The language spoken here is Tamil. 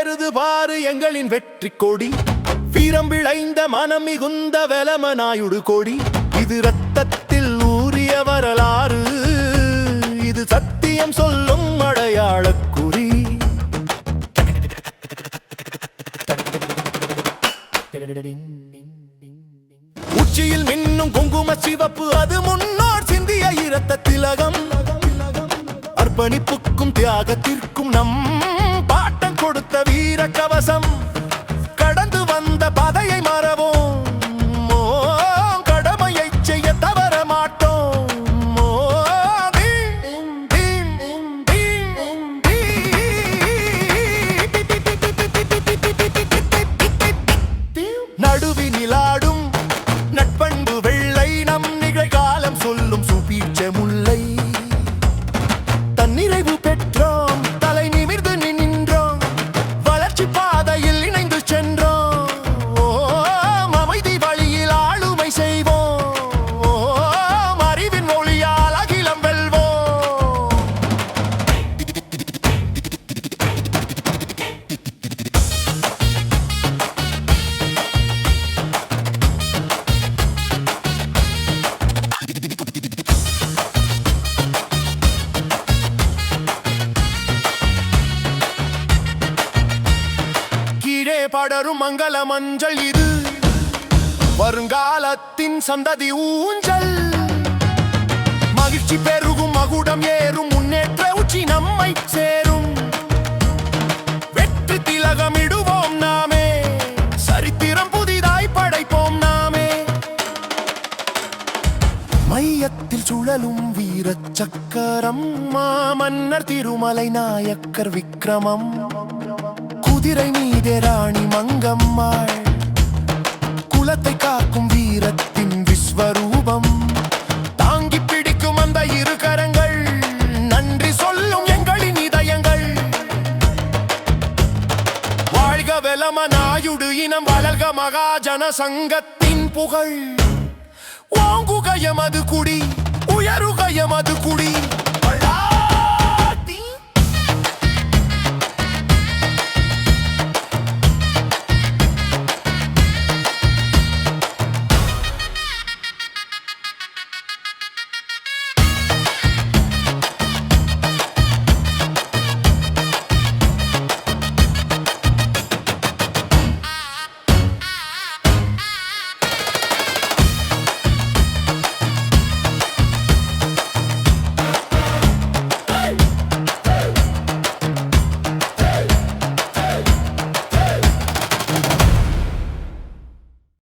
எருது பாரு எங்களின் வெற்றி கொடி, வீரம் விளைந்த மனம் மிகுந்த வெலமநாயுடு கொடி. இது ரத்தத்தில் ஊறிய வரலாறு, இது சத்தியம் சொல்லும் அடையாளக் குறி. உச்சியில் மின்னும் குங்கும சிவப்பு, அது முன்னோர் சிந்திய இரத்த திலகம். அர்ப்பணிப்புக்கும் தியாகத்திற்கும் நம் பாட்டம் கொடுத்த வீர கவசம். கடந்து வந்த பாதையை மறவோம், கடமையை செய்ய தவற மாட்டோம். நடுவினிலாடும் நட்பண்பு வெள்ளை, நம் நிகழ்காலம் சொல்லும் சுபீட்ச முல்லை. தன்னிறைவு பெற்றோம், தலை நிமிர்ந்து நின்றோம், வளர்ச்சி பாதையில் இணைந்து சென்றோம். அமைதி வழியில் ஆளுமை செய்வோம், அறிவின் ஒளியால் அகிலம் வெல்வோம். படரும் மங்கள மஞ்சள் இது, வருங்காலத்தின் சந்ததி ஊஞ்சல். மகிழ்ச்சி பெருகும், மகுடம் ஏறும், முன்னேற்ற உச்சி நம்மை சேரும். வெற்றி திலகமிடுவோம் நாமே, சரித்திரம் புதிதாய் படைப்போம் நாமே. மையத்தில் சுழலும் வீரச் சக்கரம், மாமன்னர் திருமலை நாயக்கர் விக்ரமம். குதிரை மீதே ராணி மங்கம்மாள், குலத்தை காக்கும் வீரத்தின் விஸ்வரூபம். தாங்கி பிடிக்கும் அந்த இரு கரங்கள், நன்றி சொல்லும் எங்களின் இதயங்கள். வாழ்க வெலமநாயுடு இனம், வளர்க மகாஜன சங்கத்தின் புகழ். ஓங்குக எமது குடி, உயருக எமது குடி.